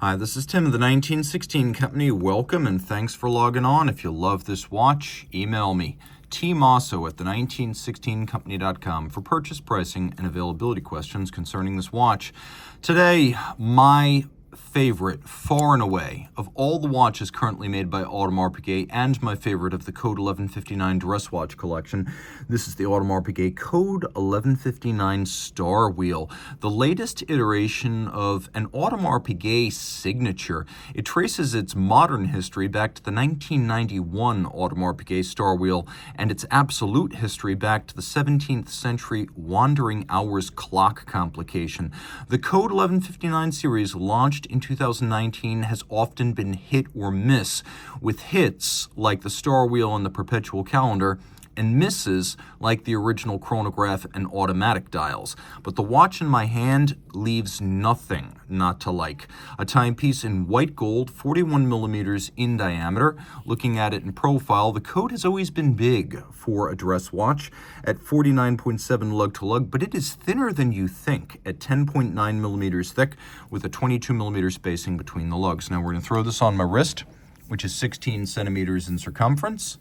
Hi, this is Tim of the 1916 Company. Welcome and thanks for logging on. If you love this watch, email me, Team Mosso at the1916company.com for purchase pricing and availability questions concerning this watch. Today, my favorite, far and away, of all the watches currently made by Audemars Piguet, and my favorite of the Code 11.59 dress watch collection. This is the Audemars Piguet Code 11.59 Starwheel, the latest iteration of an Audemars Piguet signature. It traces its modern history back to the 1991 Audemars Piguet Starwheel and its absolute history back to the 17th century wandering hours clock complication. The Code 11.59 series, launched in 2019, has often been hit or miss, with hits like the Starwheel and the perpetual calendar, and misses like the original chronograph and automatic dials. But the watch in my hand leaves nothing not to like. A timepiece in white gold, 41 millimeters in diameter. Looking at it in profile, the Code has always been big for a dress watch at 49.7 lug-to-lug, but it is thinner than you think at 10.9 millimeters thick with a 22 millimeter spacing between the lugs. Now we're going to throw this on my wrist, which is 16 centimeters in circumference,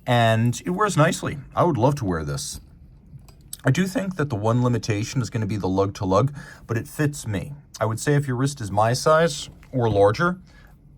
and it wears nicely. I would love to wear this. I do think that the one limitation is going to be the lug-to-lug, but it fits me. I would say if your wrist is my size or larger,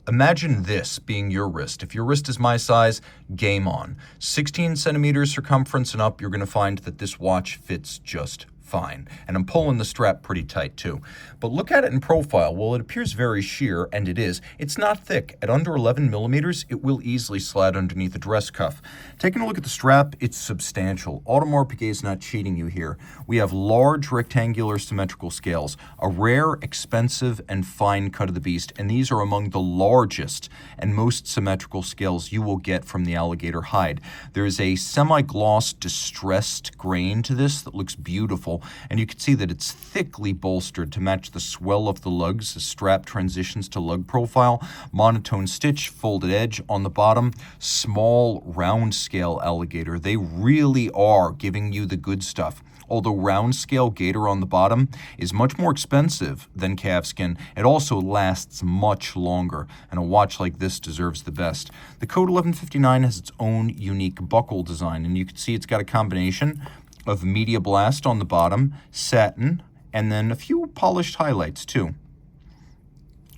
imagine this being your wrist. If your wrist is my size, game on. 16 centimeters circumference and up, you're going to find that this watch fits just fine. And I'm pulling the strap pretty tight too. But look at it in profile. Well, it appears very sheer, and it is. It's not thick. At under 11 millimeters, it will easily slide underneath a dress cuff. Taking a look at the strap, it's substantial. Audemars Piguet is not cheating you here. We have large rectangular symmetrical scales, a rare, expensive, and fine cut of the beast, and these are among the largest and most symmetrical scales you will get from the alligator hide. There is a semi-gloss distressed grain to this that looks beautiful, and you can see that it's thickly bolstered to match the swell of the lugs. The strap transitions to lug profile, monotone stitch, folded edge on the bottom, small round scale alligator. They really are giving you the good stuff. Although round scale gator on the bottom is much more expensive than calfskin, it also lasts much longer, and a watch like this deserves the best. The Code 11.59 has its own unique buckle design, and you can see it's got a combination of media blast on the bottom, satin, and then a few polished highlights too.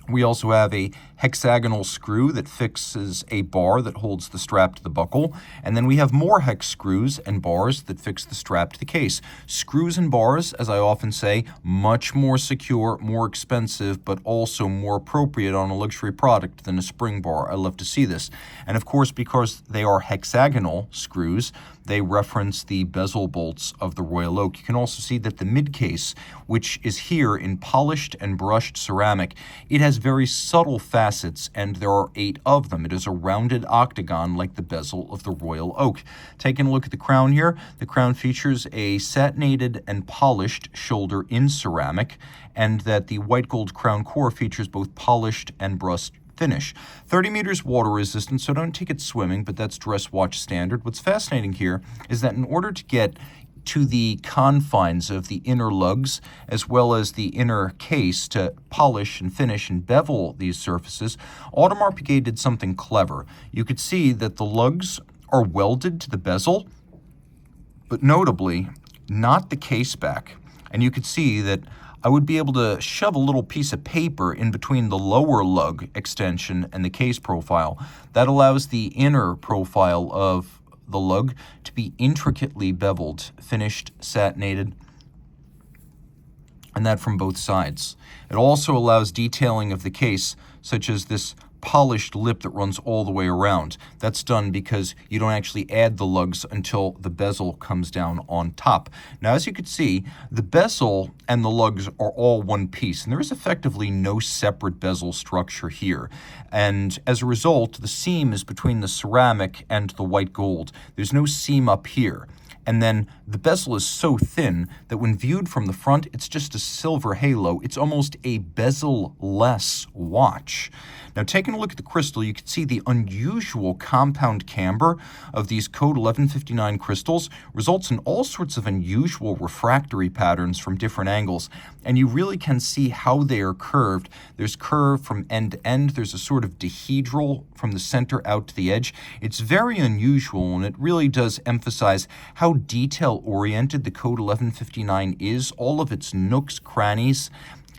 We also have a hexagonal screw that fixes a bar that holds the strap to the buckle, and then we have more hex screws and bars that fix the strap to the case. Screws and bars, as I often say, much more secure, more expensive, but also more appropriate on a luxury product than a spring bar. I love to see this. And of course, because they are hexagonal screws, they reference the bezel bolts of the Royal Oak. You can also see that the mid case, which is here in polished and brushed ceramic, it has very subtle facets, and there are 8 of them. It is a rounded octagon like the bezel of the Royal Oak. Taking a look at the crown here, the crown features a satinated and polished shoulder in ceramic, and that the white gold crown core features both polished and brushed finish. 30 meters water resistant, so don't take it swimming, but that's dress watch standard. What's fascinating here is that in order to get to the confines of the inner lugs as well as the inner case to polish and finish and bevel these surfaces, Audemars Piguet did something clever. You could see that the lugs are welded to the bezel, but notably not the case back. And you could see that I would be able to shove a little piece of paper in between the lower lug extension and the case profile. That allows the inner profile of the lug to be intricately beveled, finished, satinated, and that from both sides. It also allows detailing of the case, such as this polished lip that runs all the way around. That's done because you don't actually add the lugs until the bezel comes down on top. Now, as you can see, the bezel and the lugs are all one piece, and there is effectively no separate bezel structure here. And as a result, the seam is between the ceramic and the white gold. There's no seam up here. and then the bezel is so thin that when viewed from the front, it's just a silver halo. It's almost a bezel-less watch. Now, taking a look at the crystal, you can see the unusual compound camber of these Code 11.59 crystals results in all sorts of unusual refractory patterns from different angles, and you really can see how they are curved. There's curve from end to end. There's a sort of dihedral from the center out to the edge. It's very unusual, and it really does emphasize how detail-oriented the Code 11.59 is. All of its nooks, crannies,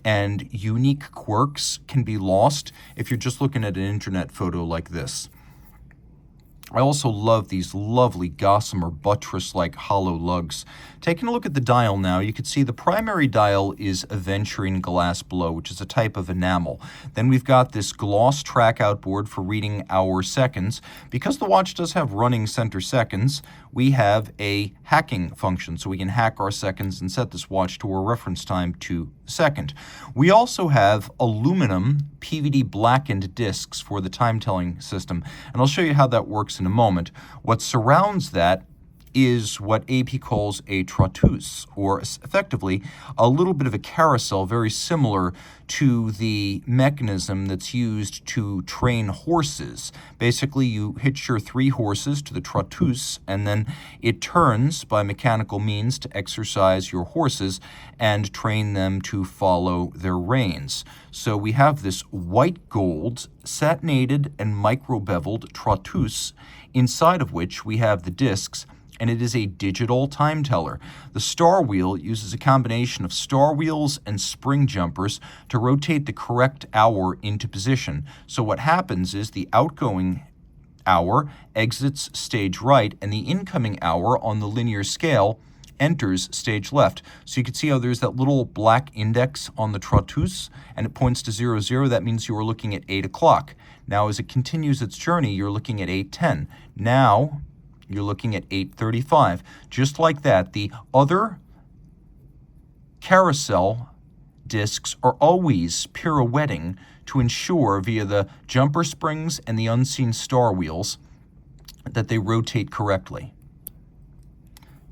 and unique quirks can be lost if you're just looking at an internet photo like this. I also love these lovely gossamer buttress-like hollow lugs. Taking a look at the dial now, you can see the primary dial is aventurine glass below, which is a type of enamel. Then we've got this gloss track outboard for reading our seconds. Because the watch does have running center seconds, we have a hacking function, so we can hack our seconds and set this watch to a reference time to second. We also have aluminum PVD blackened discs for the time-telling system, and I'll show you how that works in a moment. What surrounds that is what AP calls a trotteuse, or effectively a little bit of a carousel, very similar to the mechanism that's used to train horses. Basically, you hitch your 3 horses to the trotteuse, and then it turns by mechanical means to exercise your horses and train them to follow their reins. So we have this white gold, satinated and micro-beveled trotteuse, inside of which we have the discs, and it is a digital time teller. The Starwheel uses a combination of star wheels and spring jumpers to rotate the correct hour into position. So what happens is the outgoing hour exits stage right, and the incoming hour on the linear scale enters stage left. So you can see how there's that little black index on the trotteuse, and it points to 00. That means you are looking at 8 o'clock. Now, as it continues its journey, you're looking at 8:10. Now, you're looking at 8:35. Just like that, the other carousel discs are always pirouetting to ensure, via the jumper springs and the unseen star wheels, that they rotate correctly.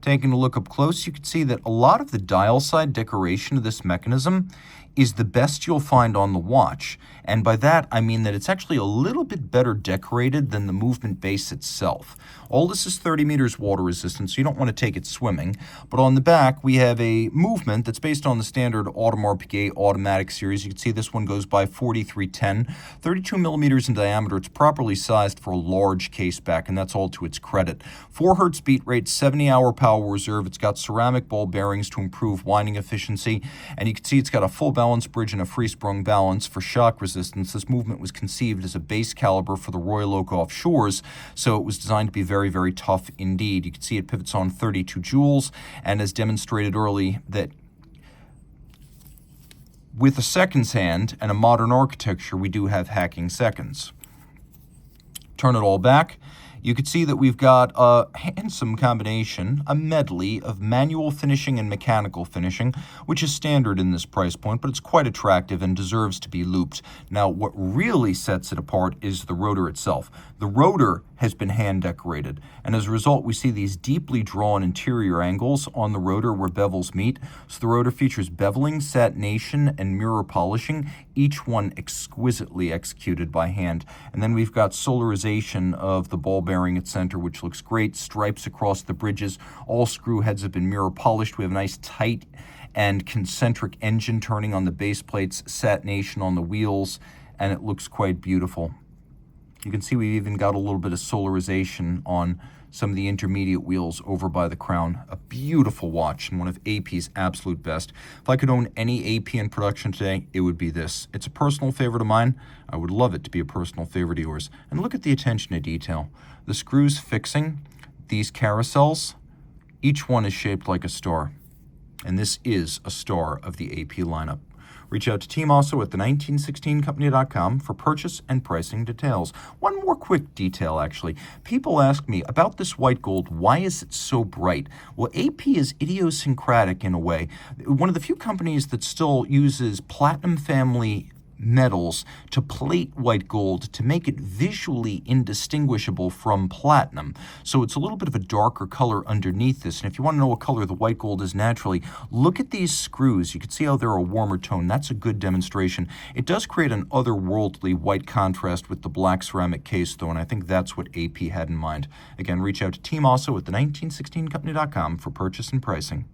Taking a look up close, you can see that a lot of the dial side decoration of this mechanism is the best you'll find on the watch. And by that, I mean that it's actually a little bit better decorated than the movement base itself. All this is 30 meters water resistant, so you don't want to take it swimming. But on the back, we have a movement that's based on the standard Audemars Piguet automatic series. You can see this one goes by 4310, 32 millimeters in diameter. It's properly sized for a large case back, and that's all to its credit. 4 hertz beat rate, 70-hour power reserve. It's got ceramic ball bearings to improve winding efficiency, and you can see it's got a full balance bridge and a free-sprung balance for shock resistance. This movement was conceived as a base caliber for the Royal Oak offshores, so it was designed to be very, very tough indeed. You can see it pivots on 32 joules, and as demonstrated early, that with a seconds hand and a modern architecture, we do have hacking seconds. Turn it all back. You can see that we've got a handsome combination, a medley of manual finishing and mechanical finishing, which is standard in this price point, but it's quite attractive and deserves to be looped. Now, what really sets it apart is the rotor itself. The rotor has been hand decorated, and as a result, we see these deeply drawn interior angles on the rotor where bevels meet. So the rotor features beveling, satination, and mirror polishing, each one exquisitely executed by hand. And then we've got solarization of the ball bearing at center, which looks great. Stripes across the bridges. All screw heads have been mirror polished. We have a nice tight and concentric engine turning on the base plates, satination on the wheels, and it looks quite beautiful. You can see we've even got a little bit of solarization on some of the intermediate wheels over by the crown. A beautiful watch and one of AP's absolute best. If I could own any AP in production today, it would be this. It's a personal favorite of mine. I would love it to be a personal favorite of yours. And look at the attention to detail. The screws fixing these carousels, each one is shaped like a star. And this is a star of the AP lineup. Reach out to Team Mosso at the1916company.com for purchase and pricing details. One more quick detail, actually. People ask me about this white gold, why is it so bright? Well, AP is idiosyncratic in a way. One of the few companies that still uses platinum family metals to plate white gold to make it visually indistinguishable from platinum. So it's a little bit of a darker color underneath this. And if you want to know what color the white gold is naturally, look at these screws. You can see how they're a warmer tone. That's a good demonstration. It does create an otherworldly white contrast with the black ceramic case, though, and I think that's what AP had in mind. Again, reach out to Team Mosso at the 1916company.com for purchase and pricing.